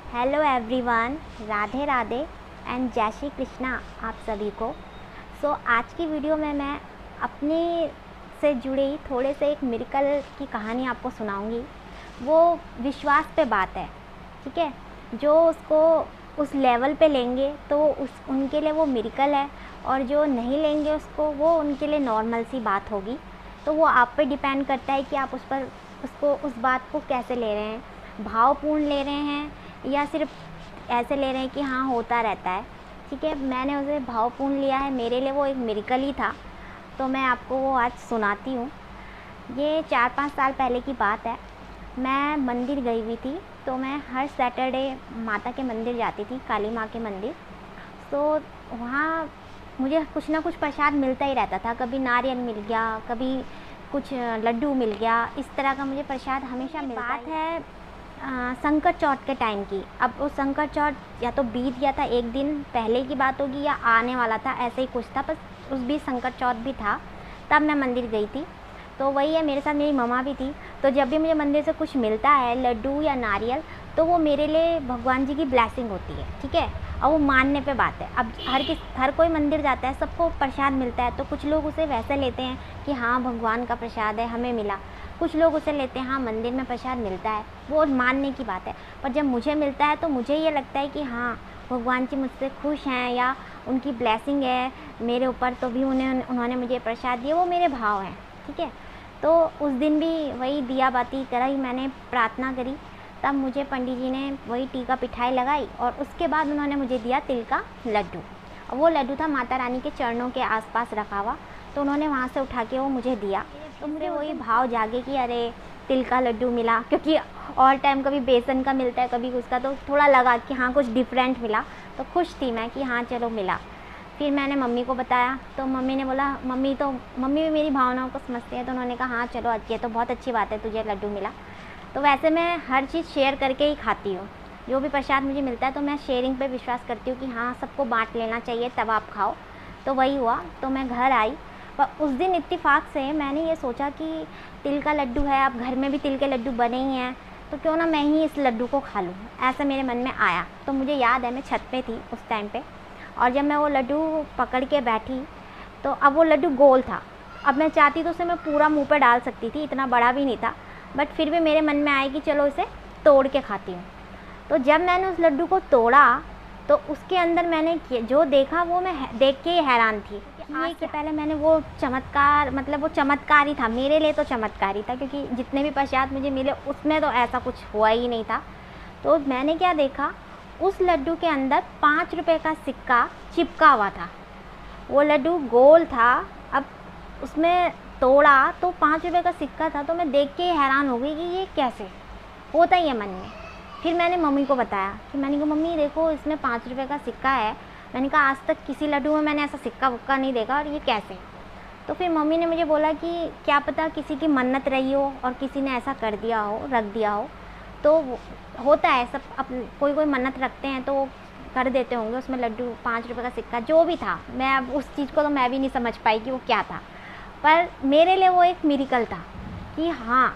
Hello everyone, Radhe Radhe and जय श्री कृष्णा आप सभी को। आज की वीडियो में मैं अपने से जुड़ी थोड़े से एक मिरेकल की कहानी आपको सुनाऊंगी। वो विश्वास पे बात है, ठीक है। जो उसको उस लेवल पे लेंगे तो उनके लिए वो मिरेकल है, और जो नहीं लेंगे उसको, वो उनके लिए नॉर्मल सी बात होगी। तो वो आप पे डिपेंड करता है कि आप उस बात को कैसे ले रहे हैं, भावपूर्ण ले रहे हैं या सिर्फ ऐसे ले रहे हैं कि हाँ होता रहता है, ठीक है। मैंने उसे भावपूर्ण लिया है, मेरे लिए वो एक मिरेकल ही था। तो मैं आपको वो आज सुनाती हूँ। ये 4-5 साल पहले की बात है। मैं मंदिर गई हुई थी, तो मैं हर सैटरडे माता के मंदिर जाती थी, काली माँ के मंदिर। तो वहाँ मुझे कुछ ना कुछ प्रसाद मिलता ही रहता था। कभी नारियल मिल गया, कभी कुछ लड्डू मिल गया, इस तरह का मुझे प्रसाद हमेशा मिलता है। बात है संकट चौथ के टाइम की। अब वो संकट चौथ या तो बीत गया था, एक दिन पहले की बात होगी, या आने वाला था, ऐसे ही कुछ था। बस उस बीच संकट चौथ भी था, तब मैं मंदिर गई थी। तो वही है, मेरे साथ मेरी मम्मा भी थी। तो जब भी मुझे मंदिर से कुछ मिलता है, लड्डू या नारियल, तो वो मेरे लिए भगवान जी की ब्लेसिंग होती है, ठीक है। और वो मानने पे बात है। अब हर कोई मंदिर जाता है, सबको प्रसाद मिलता है, तो कुछ लोग उसे वैसे लेते हैं कि हाँ भगवान का प्रसाद है, हमें मिला। कुछ लोग उसे लेते हैं हाँ मंदिर में प्रसाद मिलता है, वो मानने की बात है। पर जब मुझे मिलता है तो मुझे ये लगता है कि हाँ भगवान जी मुझसे खुश हैं, या उनकी ब्लेसिंग है मेरे ऊपर, तो भी उन्होंने मुझे प्रसाद दिया। वो मेरे भाव हैं, ठीक है। तो उस दिन भी वही दिया बाती तरह ही मैंने प्रार्थना करी। तब मुझे पंडित जी ने वही टीका पिठाई लगाई, और उसके बाद उन्होंने मुझे दिया तिल का लड्डू। और वो लड्डू था माता रानी के चरणों के आसपास रखा हुआ, तो उन्होंने वहाँ से उठा के वो मुझे दिया। तो मुझे वही भाव जागे कि अरे तिल का लड्डू मिला, क्योंकि और टाइम कभी बेसन का मिलता है, कभी उसका, तो थोड़ा लगा कि हाँ कुछ डिफरेंट मिला। तो खुश थी मैं कि हाँ चलो मिला। फिर मैंने मम्मी को बताया, तो मम्मी ने बोला, मम्मी भी मेरी भावनाओं को समझती है, तो उन्होंने कहा हाँ चलो ये तो बहुत अच्छी बात है, तुझे लड्डू मिला। तो वैसे मैं हर चीज़ शेयर करके ही खाती हूँ। जो भी प्रसाद मुझे मिलता है तो मैं शेयरिंग पे विश्वास करती हूँ कि हाँ सबको बांट लेना चाहिए, तब आप खाओ। तो वही हुआ। तो मैं घर आई, पर उस दिन इत्तेफाक से मैंने ये सोचा कि तिल का लड्डू है, अब घर में भी तिल के लड्डू बने ही हैं, तो क्यों ना मैं ही इस लड्डू को खा लूँ, ऐसा मेरे मन में आया। तो मुझे याद है मैं छत पे थी उस टाइम पे, और जब मैं वो लड्डू पकड़ के बैठी, तो अब वो लड्डू गोल था। अब मैं चाहती तो उसे मैं पूरा मुँह पे डाल सकती थी, इतना बड़ा भी नहीं था, बट फिर भी मेरे मन में आया कि चलो इसे तोड़ के खाती हूँ। तो जब मैंने उस लड्डू को तोड़ा, तो उसके अंदर मैंने जो देखा वो मैं देख के ही हैरान थी। आज से पहले मैंने वो चमत्कार, मतलब वो चमत्कार ही था मेरे लिए, तो चमत्कार ही था, क्योंकि जितने भी प्रसाद मुझे मिले उसमें तो ऐसा कुछ हुआ ही नहीं था। तो मैंने क्या देखा, उस लड्डू के अंदर 5 रुपये का सिक्का चिपका हुआ था। वो लड्डू गोल था। अब उसमें तोड़ा तो 5 रुपये का सिक्का था, तो मैं देख के हैरान हो गई कि ये कैसे होता ही है मन में। फिर मैंने मम्मी को बताया कि मैंने कहा मम्मी देखो इसमें 5 रुपये का सिक्का है। मैंने कहा आज तक किसी लड्डू में मैंने ऐसा सिक्का वक्का नहीं देखा, और ये कैसे। तो फिर मम्मी ने मुझे बोला कि क्या पता किसी की मन्नत रही हो और किसी ने ऐसा कर दिया हो, रख दिया हो। तो होता है सब, कोई मन्नत रखते हैं तो वो कर देते होंगे। उसमें लड्डू 5 रुपये का सिक्का जो भी था, मैं अब उस चीज़ को तो मैं भी नहीं समझ पाई कि वो क्या था, पर मेरे लिए वो एक मिरेकल था कि हाँ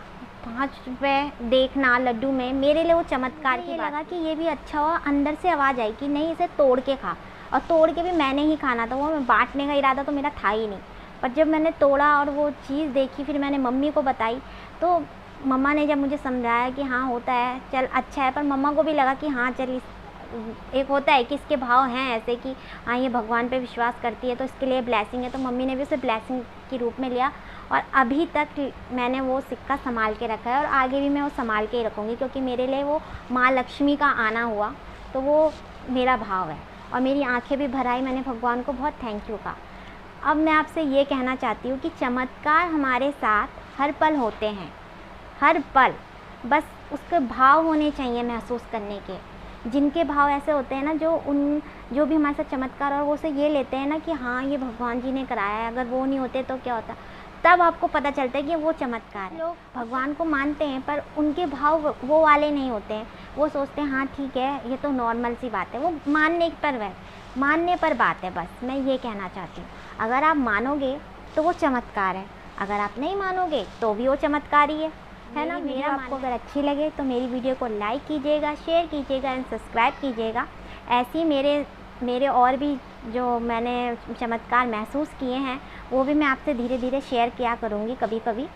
5 रुपये देखना लड्डू में, मेरे लिए वो चमत्कार की बात लगा कि ये भी अच्छा हुआ। अंदर से आवाज़ आई कि नहीं इसे तोड़ के खा, और तोड़ के भी मैंने ही खाना था, वो मैं बांटने का इरादा तो मेरा था ही नहीं। पर जब मैंने तोड़ा और वो चीज़ देखी, फिर मैंने मम्मी को बताई। तो मम्मा ने जब मुझे समझाया कि हाँ होता है, चल अच्छा है, पर मम्मा को भी लगा कि हाँ चल एक होता है कि इसके भाव हैं ऐसे कि हाँ ये भगवान पे विश्वास करती है, तो इसके लिए ब्लेसिंग है। तो मम्मी ने भी उसे ब्लेसिंग के रूप में लिया, और अभी तक मैंने वो सिक्का संभाल के रखा है, और आगे भी मैं वो संभाल के ही रखूँगी, क्योंकि मेरे लिए वो माँ लक्ष्मी का आना हुआ, तो वो मेरा भाव है। और मेरी आंखें भी भर आई, मैंने भगवान को बहुत थैंक यू कहा। अब मैं आपसे ये कहना चाहती हूँ कि चमत्कार हमारे साथ हर पल होते हैं, हर पल। बस उसके भाव होने चाहिए महसूस करने के। जिनके भाव ऐसे होते हैं ना, जो भी हमारे साथ चमत्कार, और वो से ये लेते हैं ना कि हाँ ये भगवान जी ने कराया है, अगर वो नहीं होते तो क्या होता, तब आपको पता चलता है कि वो चमत्कार है। लोग भगवान को मानते हैं, पर उनके भाव वो वाले नहीं होते हैं। वो सोचते हैं हाँ ठीक है ये तो नॉर्मल सी बात है, वो मानने पर बात है। बस मैं ये कहना चाहती हूँ, अगर आप मानोगे तो वो चमत्कार है, अगर आप नहीं मानोगे तो भी वो चमत्कार ही है। है ना। वीडियो आपको अगर अच्छी लगे तो मेरी वीडियो को लाइक कीजिएगा, शेयर कीजिएगा एंड सब्सक्राइब कीजिएगा। ऐसे ही मेरे और भी जो मैंने चमत्कार महसूस किए हैं वो भी मैं आपसे धीरे धीरे शेयर किया करूँगी कभी कभी।